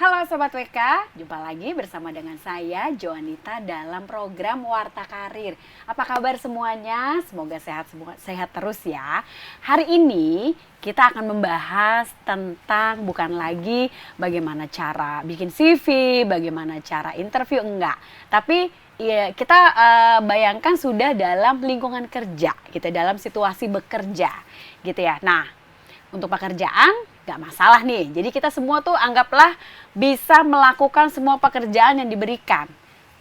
Halo Sobat WK, jumpa lagi bersama dengan saya Joanita dalam program Warta Karir. Apa kabar semuanya? Semoga sehat terus ya. Hari ini kita akan membahas tentang bukan lagi bagaimana cara bikin CV, bagaimana cara interview, enggak. Tapi ya, kita bayangkan sudah dalam lingkungan kerja, gitu, dalam situasi bekerja, gitu ya. Nah, untuk pekerjaan nggak masalah nih. Jadi kita semua tuh anggaplah bisa melakukan semua pekerjaan yang diberikan.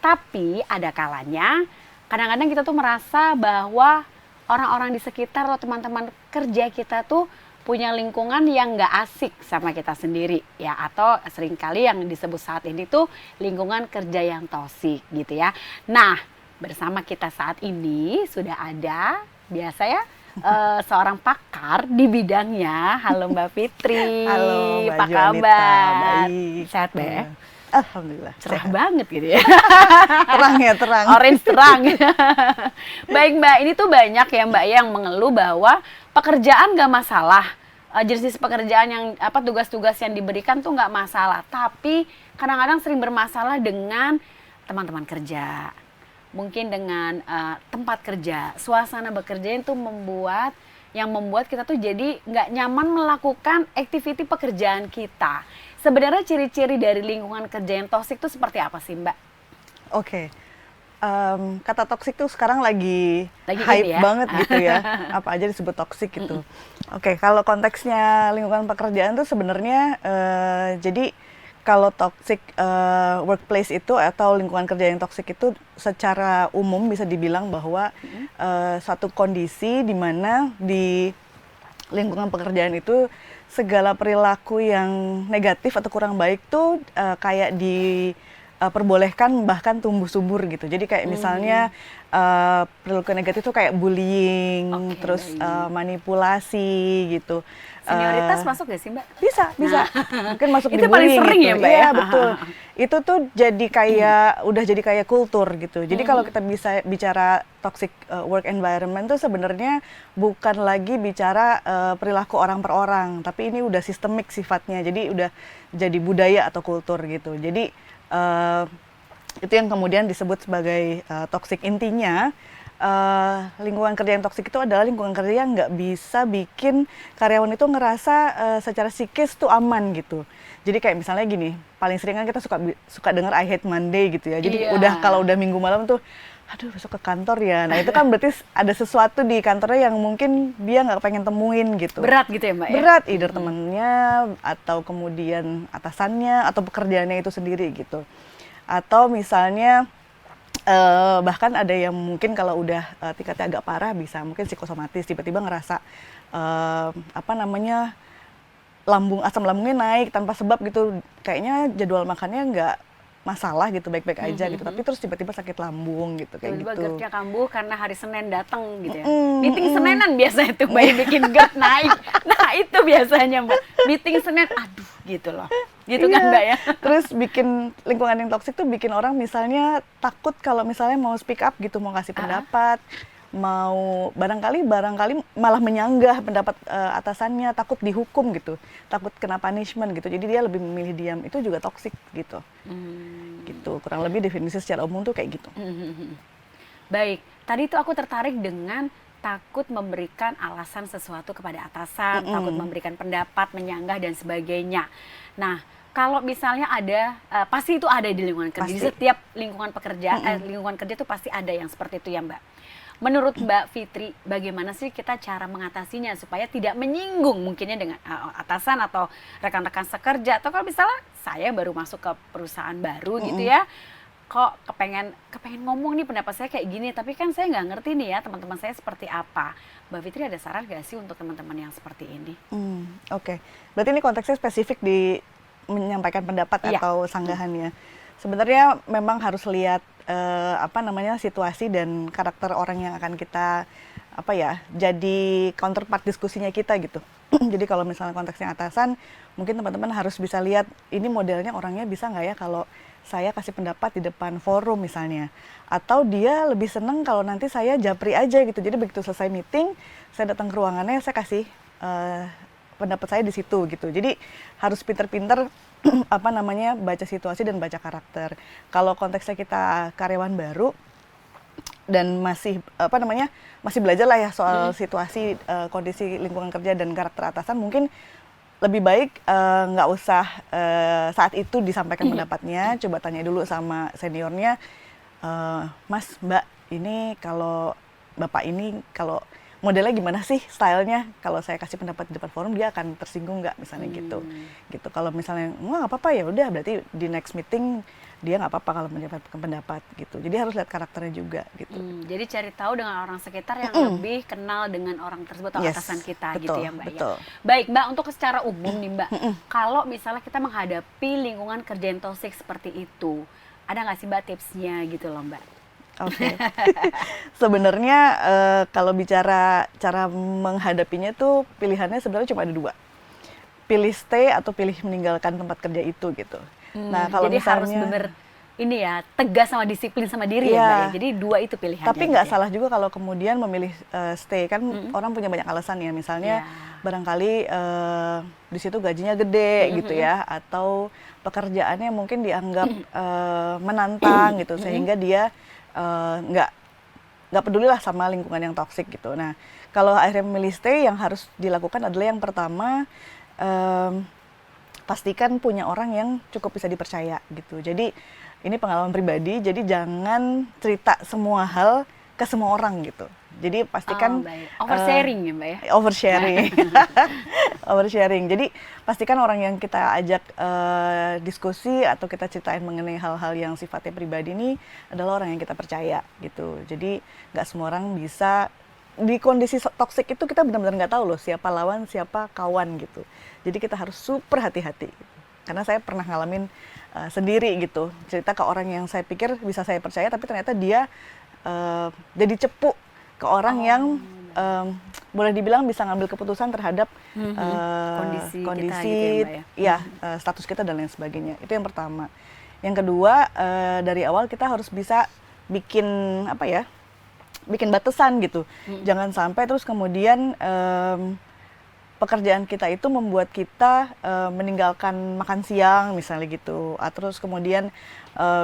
Tapi ada kalanya kadang-kadang kita tuh merasa bahwa orang-orang di sekitar atau teman-teman kerja kita tuh punya lingkungan yang nggak asik sama kita sendiri ya, atau seringkali yang disebut saat ini tuh lingkungan kerja yang toksik gitu ya. Nah, bersama kita saat ini sudah ada biasa ya seorang pakar di bidangnya. Halo Mbak Fitri. Halo Mbak apa Joanita, kabar? baik. Sehat Mbak ya? Alhamdulillah. Cerah sehat. banget gitu ya. Terang ya, terang. Orange terang. Baik Mbak, ini tuh banyak ya Mbak yang mengeluh bahwa pekerjaan gak masalah. Jenis pekerjaan yang tugas-tugas yang diberikan tuh nggak masalah, tapi kadang-kadang sering bermasalah dengan teman-teman kerja, mungkin dengan tempat kerja, suasana bekerja itu membuat kita tuh jadi nggak nyaman melakukan aktiviti pekerjaan kita. Sebenarnya ciri-ciri dari lingkungan kerja yang toksik itu seperti apa sih Mbak? Oke. Kata toksik tuh sekarang lagi ini hype ya? banget gitu ya. Apa aja disebut toksik gitu. Oke, kalau konteksnya lingkungan pekerjaan tuh sebenarnya jadi kalau toxic workplace itu atau lingkungan kerja yang toksik itu secara umum bisa dibilang bahwa suatu kondisi di mana di lingkungan pekerjaan itu segala perilaku yang negatif atau kurang baik tuh kayak diperbolehkan bahkan tumbuh subur gitu. Jadi kayak misalnya perilaku negatif tuh kayak bullying, terus manipulasi gitu. Senioritas masuk gak sih Mbak? Bisa. Mungkin masuk Itu di paling bullying sering gitu. ya Mbak Iya, ya? betul. Itu tuh jadi kayak udah jadi kayak kultur gitu. Jadi kalau kita bisa bicara toxic work environment tuh sebenarnya bukan lagi bicara perilaku orang per orang, tapi ini udah sistemik sifatnya. Jadi udah jadi budaya atau kultur gitu. Jadi itu yang kemudian disebut sebagai toxic. Intinya lingkungan kerja yang toksik itu adalah lingkungan kerja yang nggak bisa bikin karyawan itu ngerasa secara psikis tuh aman gitu. Jadi kayak misalnya gini, paling sering kan kita suka dengar I hate Monday gitu ya. Jadi kalau udah minggu malam tuh, aduh besok ke kantor ya. Nah itu kan berarti ada sesuatu di kantornya yang mungkin dia nggak pengen temuin gitu. Berat gitu ya Mbak? Berat, either temennya atau kemudian atasannya atau pekerjaannya itu sendiri gitu. Atau misalnya bahkan ada yang mungkin kalau udah tingkatnya agak parah bisa mungkin psikosomatis, tiba-tiba ngerasa asam lambungnya naik tanpa sebab gitu, kayaknya jadwal makannya nggak masalah gitu, baik-baik aja gitu, tapi terus tiba-tiba sakit lambung gitu, kayak tiba-tiba gitu. GERD-nya kambuh karena hari Senin datang gitu ya. Meeting Seninan biasanya tuh Mbak yang bikin GERD naik. Nah itu biasanya Mbak, meeting Senin, aduh gitu loh. Gitu kan Mbak ya. Terus bikin lingkungan yang toksik tuh bikin orang misalnya takut kalau misalnya mau speak up gitu, mau kasih pendapat, mau barangkali malah menyanggah pendapat atasannya, takut dihukum gitu, takut kena punishment gitu. Jadi dia lebih memilih diam. Itu juga toksik gitu. Gitu, kurang lebih definisi secara umum tuh kayak gitu. Baik, tadi tuh aku tertarik dengan takut memberikan alasan sesuatu kepada atasan, takut memberikan pendapat, menyanggah dan sebagainya. Nah, kalau misalnya ada, pasti itu ada di lingkungan kerja. Di setiap lingkungan pekerjaan, lingkungan kerja itu pasti ada yang seperti itu ya Mbak. Menurut Mbak Fitri, bagaimana sih kita cara mengatasinya supaya tidak menyinggung mungkinnya dengan atasan atau rekan-rekan sekerja, atau kalau misalnya saya baru masuk ke perusahaan baru gitu ya, kok kepengen ngomong nih pendapat saya kayak gini, tapi kan saya nggak ngerti nih ya teman-teman saya seperti apa. Mbak Fitri ada saran nggak sih untuk teman-teman yang seperti ini? Oke. Berarti ini konteksnya spesifik di menyampaikan pendapat atau sanggahannya. Sebenarnya memang harus lihat situasi dan karakter orang yang akan kita jadi counterpart diskusinya kita gitu. Jadi kalau misalnya konteksnya atasan, mungkin teman-teman harus bisa lihat ini modelnya orangnya bisa nggak ya kalau saya kasih pendapat di depan forum misalnya. Atau dia lebih seneng kalau nanti saya japri aja gitu. Jadi begitu selesai meeting, saya datang ke ruangannya, saya kasih pendapat saya di situ gitu. Jadi harus pinter-pinter apa namanya baca situasi dan baca karakter. Kalau konteksnya kita karyawan baru dan masih apa namanya masih belajar lah ya soal situasi, kondisi lingkungan kerja dan karakter atasan, mungkin lebih baik nggak usah saat itu disampaikan pendapatnya, coba tanya dulu sama seniornya, Mas, Mbak, ini kalau Bapak ini kalau modelnya gimana sih stylenya, kalau saya kasih pendapat di depan forum dia akan tersinggung nggak misalnya gitu. Kalau misalnya nggak apa-apa ya udah berarti di next meeting dia nggak apa-apa kalau menyampaikan pendapat gitu. Jadi harus lihat karakternya juga gitu. Jadi cari tahu dengan orang sekitar yang lebih kenal dengan orang tersebut atau atasan kita, betul, gitu ya Mbak betul. ya. Baik Mbak, untuk secara umum nih Mbak, kalau misalnya kita menghadapi lingkungan kerja yang toksik seperti itu, ada nggak sih Mbak tipsnya gitu loh Mbak? Oke. Sebenarnya kalau bicara cara menghadapinya tuh pilihannya sebenarnya cuma ada dua. Pilih stay atau pilih meninggalkan tempat kerja itu gitu. Nah, kalau jadi misalnya harus bener ini ya, tegas sama disiplin sama diri ya Mbak ya. Jadi dua itu pilihannya. tapi nggak gitu ya. salah juga kalau kemudian memilih stay, kan orang punya banyak alasan ya. Misalnya barangkali di situ gajinya gede gitu ya, atau pekerjaannya mungkin dianggap menantang gitu, sehingga dia nggak peduli lah sama lingkungan yang toksik gitu. Nah, kalau akhirnya memilih stay, yang harus dilakukan adalah yang pertama, pastikan punya orang yang cukup bisa dipercaya gitu. Jadi ini pengalaman pribadi, jadi jangan cerita semua hal ke semua orang gitu. Jadi pastikan oversharing ya Mbak ya. Oversharing. Oversharing. Jadi pastikan orang yang kita ajak diskusi atau kita ceritain mengenai hal-hal yang sifatnya pribadi ini adalah orang yang kita percaya gitu. Jadi nggak semua orang bisa, di kondisi toksik itu kita benar-benar nggak tahu loh siapa lawan, siapa kawan gitu. Jadi kita harus super hati-hati. Karena saya pernah ngalamin sendiri gitu, cerita ke orang yang saya pikir bisa saya percaya, tapi ternyata dia jadi cepu ke orang yang boleh dibilang bisa ngambil keputusan terhadap kondisi kondisi kita gitu ya, Mbak ya? Status kita dan lain sebagainya. Itu yang pertama. Yang kedua, dari awal kita harus bisa bikin apa ya, bikin batasan gitu. Jangan sampai terus kemudian pekerjaan kita itu membuat kita meninggalkan makan siang misalnya gitu. Terus kemudian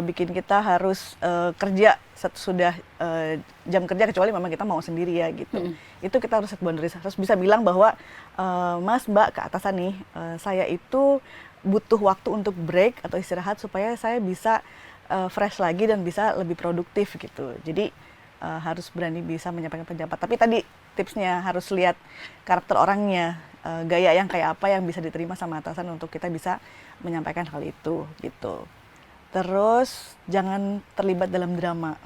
bikin kita harus kerja sudah jam kerja, kecuali memang kita mau sendiri ya gitu. Itu kita harus set boundaries, harus bisa bilang bahwa Mas, Mbak, ke atasan nih, saya itu butuh waktu untuk break atau istirahat supaya saya bisa fresh lagi dan bisa lebih produktif gitu. Jadi harus berani bisa menyampaikan pendapat. Tapi tadi tipsnya harus lihat karakter orangnya, gaya yang kayak apa yang bisa diterima sama atasan untuk kita bisa menyampaikan hal itu gitu. Terus jangan terlibat dalam drama.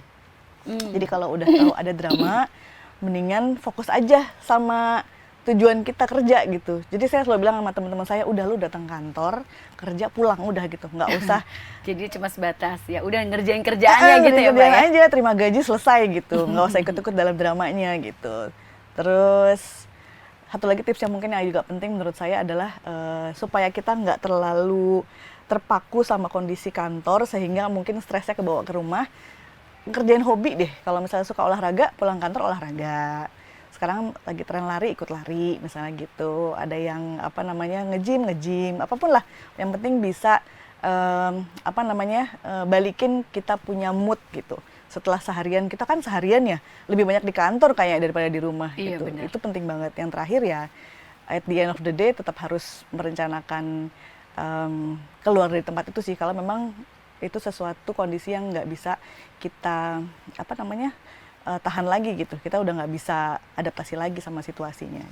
Jadi kalau udah tahu ada drama, mendingan fokus aja sama tujuan kita kerja gitu. Jadi saya selalu bilang sama teman-teman saya, udah lu datang kantor, kerja, pulang udah gitu, nggak usah. Jadi cuma sebatas ya udah ngerjain kerjaannya gitu ya Mbak ya. Aja, terima gaji selesai gitu, nggak usah ikut-ikut dalam dramanya gitu. Terus satu lagi tips yang mungkin yang juga penting menurut saya adalah supaya kita nggak terlalu terpaku sama kondisi kantor sehingga mungkin stresnya kebawa ke rumah. Kerjain hobi deh. Kalau misalnya suka olahraga, pulang kantor olahraga. Sekarang lagi tren lari, ikut lari misalnya gitu. Ada yang apa namanya nge-gym, apapun lah. Yang penting bisa balikin kita punya mood gitu. Setelah seharian, kita kan seharian ya lebih banyak di kantor kayak daripada di rumah gitu. Benar. Itu penting banget. Yang terakhir ya, at the end of the day tetap harus merencanakan keluar dari tempat itu sih, kalau memang itu sesuatu kondisi yang nggak bisa kita tahan lagi gitu, kita udah nggak bisa adaptasi lagi sama situasinya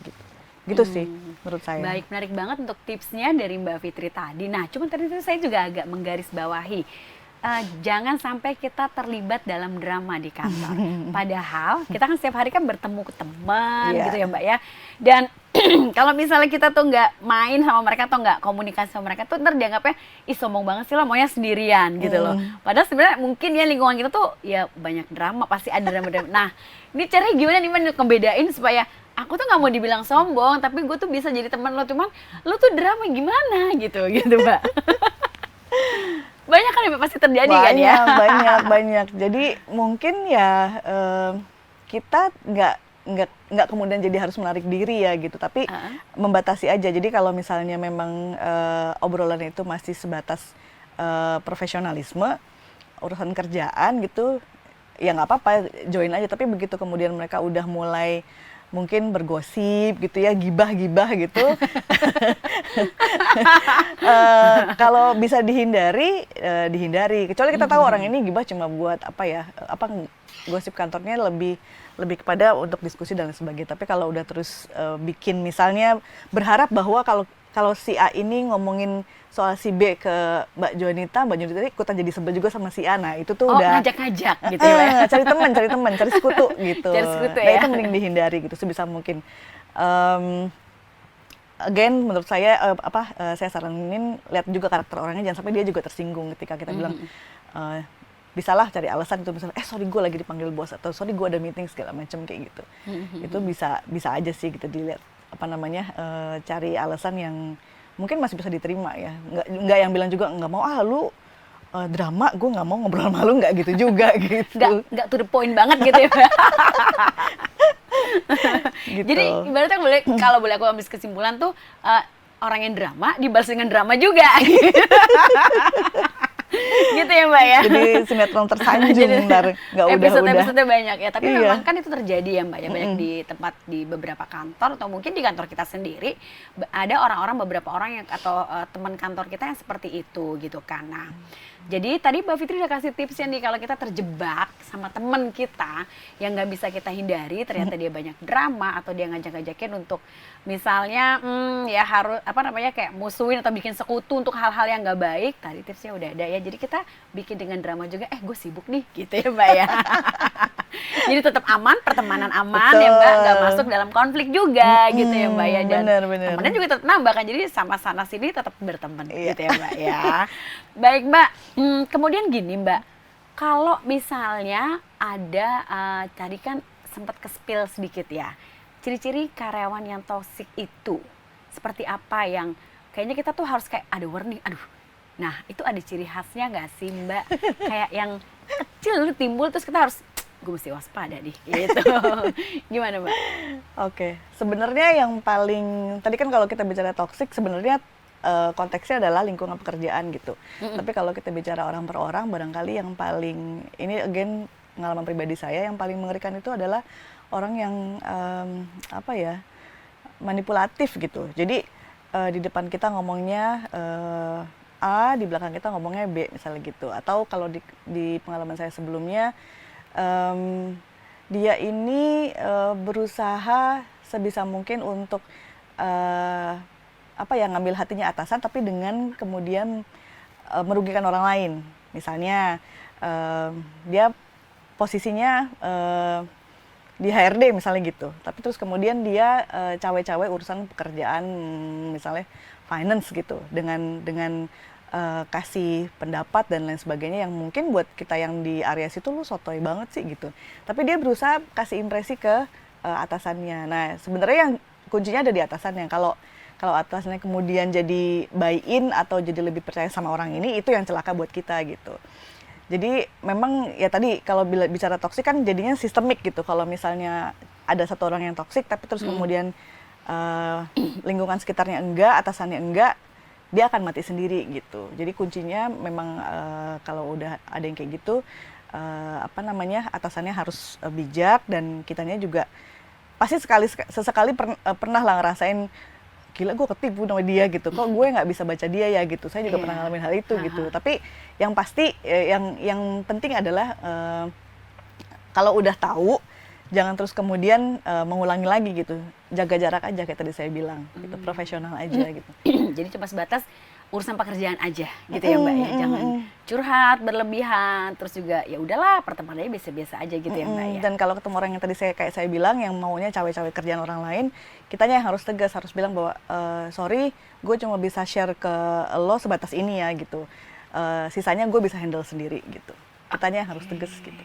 gitu sih menurut saya. Baik, menarik banget untuk tipsnya dari Mbak Fitri tadi. Nah, cuma tadi itu saya juga agak menggarisbawahi, jangan sampai kita terlibat dalam drama di kantor. Padahal kita kan setiap hari kan bertemu ke teman gitu ya Mbak ya. Dan kalau misalnya kita tuh nggak main sama mereka atau nggak komunikasi sama mereka tuh ntar dianggapnya sombong banget sih lo maunya sendirian gitu loh. Padahal sebenarnya mungkin ya lingkungan kita tuh ya banyak drama, pasti ada drama-drama. Nah, ini caranya gimana nih untuk ngebedain supaya aku tuh nggak mau dibilang sombong, tapi gue tuh bisa jadi teman lo, cuman lo tuh drama gimana gitu Mbak. Banyak kan ya pasti terjadi kan ya? Banyak. Jadi mungkin ya kita nggak nggak kemudian jadi harus menarik diri ya gitu, tapi membatasi aja. Jadi kalau misalnya memang obrolan itu masih sebatas profesionalisme, urusan kerjaan gitu, ya nggak apa-apa, join aja. Tapi begitu kemudian mereka udah mulai mungkin bergosip gitu ya, gibah-gibah gitu, kalau bisa dihindari, dihindari. Kecuali kita tahu orang ini gibah cuma buat apa ya, gosip kantornya lebih kepada untuk diskusi dan lain sebagainya. Tapi kalau udah terus bikin, misalnya berharap bahwa kalau si A ini ngomongin soal si B ke Mbak Joanita ikutan jadi sebel juga sama si A. Nah itu tuh udah ngajak-ngajak gitu ya. cari teman, cari sekutu gitu. Cari sekutu, nah ya. itu mending dihindari gitu sebisa mungkin. Again, menurut saya saya saranin lihat juga karakter orangnya, jangan sampai dia juga tersinggung ketika kita bilang bisalah cari alasan itu, misalnya sorry gue lagi dipanggil bos, atau sorry gue ada meeting segala macam kayak gitu. Itu bisa aja sih gitu dilihat cari alasan yang mungkin masih bisa diterima ya, nggak yang bilang juga nggak mau lu drama, gue nggak mau ngobrol sama lu, nggak gitu juga gitu. Nggak to the point banget gitu ya. Gitu. Jadi ibaratnya kalau boleh aku ambil kesimpulan tuh, orang yang drama dibalas dengan drama juga. Gitu ya Mbak ya. Jadi sinetron tersanjung ntar, nggak episode banyak ya. Tapi iya. memang kan itu terjadi ya Mbak ya, banyak di beberapa kantor, atau mungkin di kantor kita sendiri ada beberapa orang yang atau teman kantor kita yang seperti itu gitu kan. Nah, jadi tadi Mbak Fitri udah kasih tipsnya nih, kalau kita terjebak sama teman kita yang nggak bisa kita hindari, ternyata dia banyak drama atau dia ngajak-ngajakin untuk misalnya ya harus kayak musuhin atau bikin sekutu untuk hal-hal yang nggak baik. Tadi tipsnya udah ada ya. Jadi kita bikin dengan drama juga, gue sibuk nih gitu ya Mbak ya. Jadi tetap aman, pertemanan aman. Betul. Ya Mbak, nggak masuk dalam konflik juga gitu ya Mbak ya. Dan bener. temennya juga tetap nambah kan, jadi sama sana sini tetap berteman gitu ya Mbak ya. Baik Mbak, kemudian gini Mbak, kalau misalnya ada tadi kan sempat ke-spill sedikit ya, ciri-ciri karyawan yang toksik itu seperti apa yang kayaknya kita tuh harus kayak ada warning, nah itu ada ciri khasnya nggak sih Mbak? Kayak yang kecil timbul terus kita harus, gue mesti waspada nih gitu. Gimana Mbak? Oke, sebenarnya yang paling, tadi kan kalau kita bicara toksik sebenarnya konteksnya adalah lingkungan pekerjaan gitu. Tapi kalau kita bicara orang per orang, barangkali yang paling, ini again pengalaman pribadi saya, yang paling mengerikan itu adalah orang yang manipulatif gitu. Jadi di depan kita ngomongnya A, di belakang kita ngomongnya B misalnya gitu. Atau kalau di pengalaman saya sebelumnya, dia ini berusaha sebisa mungkin untuk ngambil hatinya atasan, tapi dengan kemudian merugikan orang lain. Misalnya dia posisinya di HRD misalnya gitu, tapi terus kemudian dia cawe-cawe urusan pekerjaan, misalnya finance gitu, dengan kasih pendapat dan lain sebagainya yang mungkin buat kita yang di area situ lu sotoy banget sih gitu. Tapi dia berusaha kasih impresi ke atasannya. Nah, sebenarnya yang kuncinya ada di atasannya. Kalau atasannya kemudian jadi buy-in atau jadi lebih percaya sama orang ini, itu yang celaka buat kita gitu. Jadi memang ya tadi kalau bicara toksik kan jadinya sistemik gitu. Kalau misalnya ada satu orang yang toksik tapi terus kemudian lingkungan sekitarnya enggak, atasannya enggak, dia akan mati sendiri gitu. Jadi kuncinya memang kalau udah ada yang kayak gitu, atasannya harus bijak, dan kitanya juga pasti sesekali pernah lah ngerasain, gila gue ketipu sama dia gitu, kok gue nggak bisa baca dia ya gitu. Saya juga pernah ngalamin hal itu gitu. Tapi yang pasti yang penting adalah kalau udah tahu, jangan terus kemudian mengulangi lagi gitu. Jaga jarak aja kayak tadi saya bilang gitu, profesional aja gitu. Jadi cuma sebatas urusan pekerjaan aja gitu ya Mbak ya. Jangan curhat berlebihan, terus juga ya udahlah pertemanannya biasa-biasa aja gitu ya Mbak ya. Dan kalau ketemu orang yang tadi saya bilang yang maunya cawe-cawe kerjaan orang lain, kitanya yang harus tegas, harus bilang bahwa sorry, gue cuma bisa share ke lo sebatas ini ya gitu. Sisanya gue bisa handle sendiri gitu. Kitanya yang harus tegas gitu.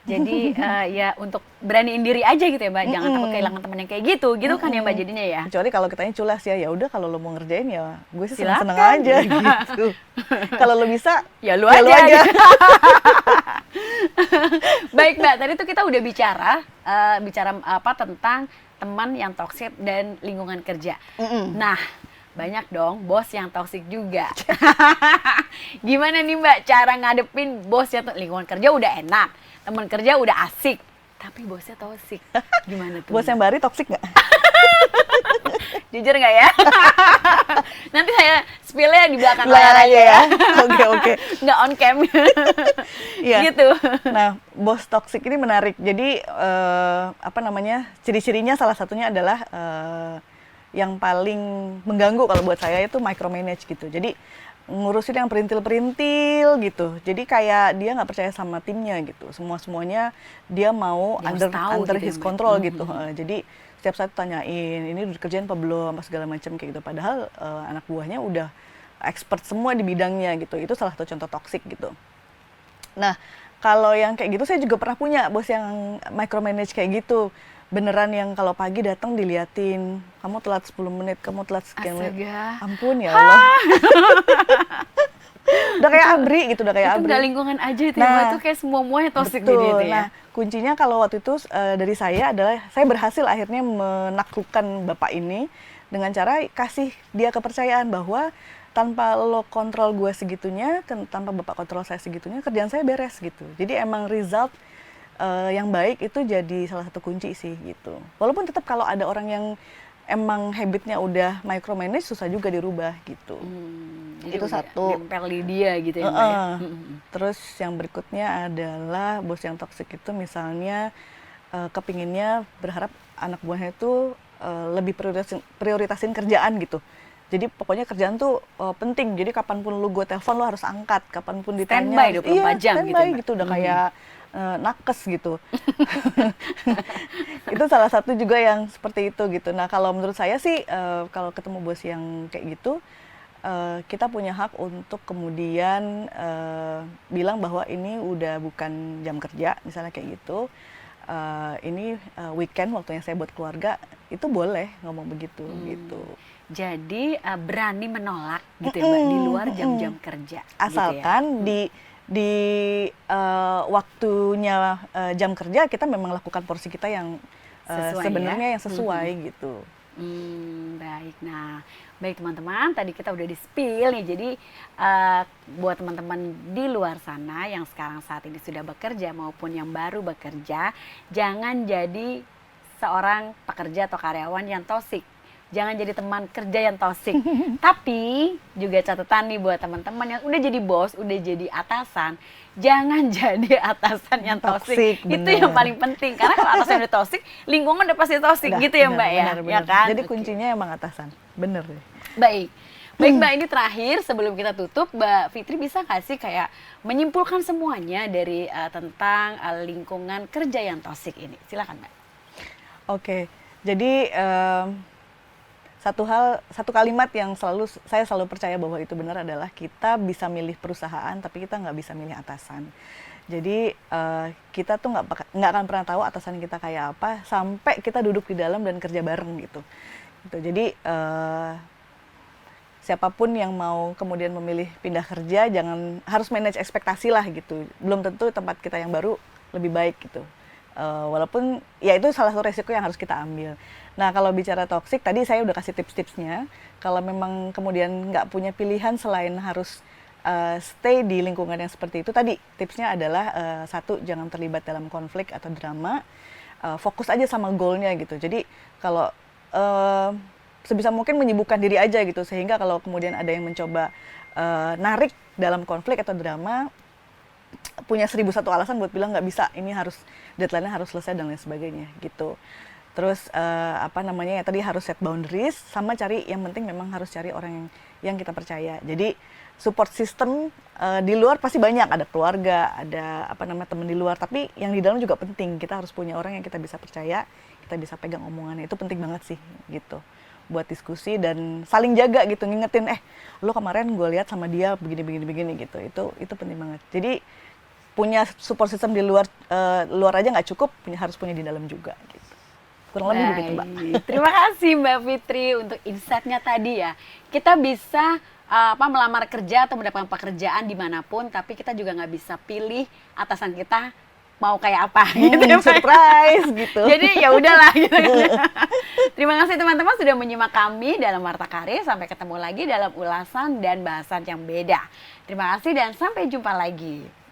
Jadi ya untuk beraniin diri aja gitu ya Mbak, jangan takut kehilangan teman yang kayak gitu kan ya Mbak jadinya ya. Kecuali kalau kitanya culas ya udah kalau lo mau ngerjain ya gue sih seneng aja gitu. Kalau lo bisa ya lu aja. Baik Mbak, tadi tuh kita udah bicara apa tentang teman yang toksik dan lingkungan kerja. Nah, banyak dong bos yang toksik juga. Gimana nih Mbak cara ngadepin bos yang lingkungan kerja udah enak, teman kerja udah asik, tapi bosnya toksik. Gimana tuh? Bos yang Bari toksik nggak? Jujur nggak ya? Nanti saya spill-nya di belakang Layar layar aja ya. Oke. Nggak on cam. Iya. Gitu. Nah, bos toksik ini menarik. Jadi apa namanya? Ciri-cirinya salah satunya adalah yang paling mengganggu kalau buat saya itu micromanage gitu. Jadi ngurusin yang perintil-perintil gitu. Jadi kayak dia nggak percaya sama timnya gitu. Semuanya dia mau Dia harus tahu under gitu ya, his Mbak. control gitu. Jadi setiap saat tanyain ini udah kerjain apa belum, apa segala macam kayak gitu. Padahal anak buahnya udah expert semua di bidangnya gitu. Itu salah satu contoh toksik gitu. Nah, kalau yang kayak gitu saya juga pernah punya bos yang micromanage kayak gitu. Beneran yang kalau pagi datang diliatin, kamu telat 10 menit, kamu telat sekian menit. Astaga. Ampun ya Allah. Udah kayak abri gitu, udah kayak Itu abri. nggak lingkungan aja itu Nah, ya, Mbak, tuh kayak semuanya toksik Betul. gitu ya. Nah, kuncinya kalau waktu itu dari saya adalah saya berhasil akhirnya menaklukkan bapak ini dengan cara kasih dia kepercayaan bahwa tanpa lo kontrol gue segitunya, tanpa bapak kontrol saya segitunya, kerjaan saya beres gitu. Jadi emang result yang baik itu jadi salah satu kunci sih gitu. Walaupun tetap kalau ada orang yang emang habitnya udah micromanage susah juga dirubah gitu. Jadi Itu udah satu. nempel di dia gitu ya, Mbak ya. Terus yang berikutnya adalah bos yang toksik itu misalnya kepinginnya berharap anak buahnya itu lebih prioritasin kerjaan gitu. Jadi pokoknya kerjaan tuh penting. Jadi kapanpun lu gue telepon lu harus angkat, kapanpun ditanya. Standby 24 jam gitu, standby Mbak. gitu udah kayak nakes gitu. Itu salah satu juga yang seperti itu gitu. Nah kalau menurut saya sih kalau ketemu bos yang kayak gitu, kita punya hak untuk kemudian bilang bahwa ini udah bukan jam kerja, misalnya kayak gitu. Ini weekend waktunya saya buat keluarga, itu boleh ngomong begitu gitu. Jadi berani menolak gitu ya, Mbak, di luar jam-jam kerja. Asalkan gitu ya. di waktunya jam kerja kita memang lakukan porsi kita yang Sesuai sebenarnya ya? yang sesuai gitu. Baik. Nah, baik teman-teman, tadi kita udah di-spill nih. Jadi buat teman-teman di luar sana yang sekarang saat ini sudah bekerja maupun yang baru bekerja, jangan jadi seorang pekerja atau karyawan yang toksik. Jangan jadi teman kerja yang toksik. Tapi juga catatan nih buat teman-teman yang udah jadi bos, udah jadi atasan, jangan jadi atasan yang toksik. Itu bener. yang paling penting. Karena kalau atasan udah toksik, lingkungan udah pasti toksik gitu ya, Mbak ya. Benar. Ya kan? Jadi Oke. kuncinya emang atasan. Bener deh. Baik. Baik Mbak, ini terakhir sebelum kita tutup, Mbak Fitri bisa nggak sih kayak menyimpulkan semuanya dari tentang lingkungan kerja yang toksik ini? Silakan Mbak. Oke. Jadi satu kalimat yang saya selalu percaya bahwa itu benar adalah kita bisa milih perusahaan tapi kita nggak bisa milih atasan. Jadi kita tuh nggak akan pernah tahu atasan kita kayak apa sampai kita duduk di dalam dan kerja bareng gitu. Jadi siapapun yang mau kemudian memilih pindah kerja jangan harus manage ekspektasi lah gitu. Belum tentu tempat kita yang baru lebih baik gitu. Walaupun ya itu salah satu resiko yang harus kita ambil. Nah kalau bicara toksik tadi saya udah kasih tips-tipsnya. Kalau memang kemudian nggak punya pilihan selain harus stay di lingkungan yang seperti itu, tadi tipsnya adalah satu, jangan terlibat dalam konflik atau drama, fokus aja sama goalnya gitu. Jadi kalau sebisa mungkin menyibukkan diri aja gitu, sehingga kalau kemudian ada yang mencoba narik dalam konflik atau drama, punya 1001 alasan buat bilang nggak bisa, ini harus deadline-nya harus selesai dan lain sebagainya gitu. Terus ya tadi harus set boundaries, sama cari yang penting memang harus cari orang yang kita percaya. Jadi support system di luar pasti banyak, ada keluarga, ada teman di luar, tapi yang di dalam juga penting. Kita harus punya orang yang kita bisa percaya, kita bisa pegang omongannya, itu penting banget sih gitu. Buat diskusi dan saling jaga gitu, ngingetin lo kemarin gue lihat sama dia begini gitu. Itu penting banget. Jadi punya support system di luar aja nggak cukup, harus punya di dalam juga gitu. Kurang lebih begitu, Mbak. Terima kasih Mbak Fitri untuk insight-nya tadi ya. Kita bisa melamar kerja atau mendapatkan pekerjaan dimanapun, tapi kita juga nggak bisa pilih atasan kita mau kayak apa gitu ya, Pak. Surprise gitu. Jadi ya udahlah gitu kan. Terima kasih teman-teman sudah menyimak kami dalam Warta Karir. Sampai ketemu lagi dalam ulasan dan bahasan yang beda. Terima kasih dan sampai jumpa lagi.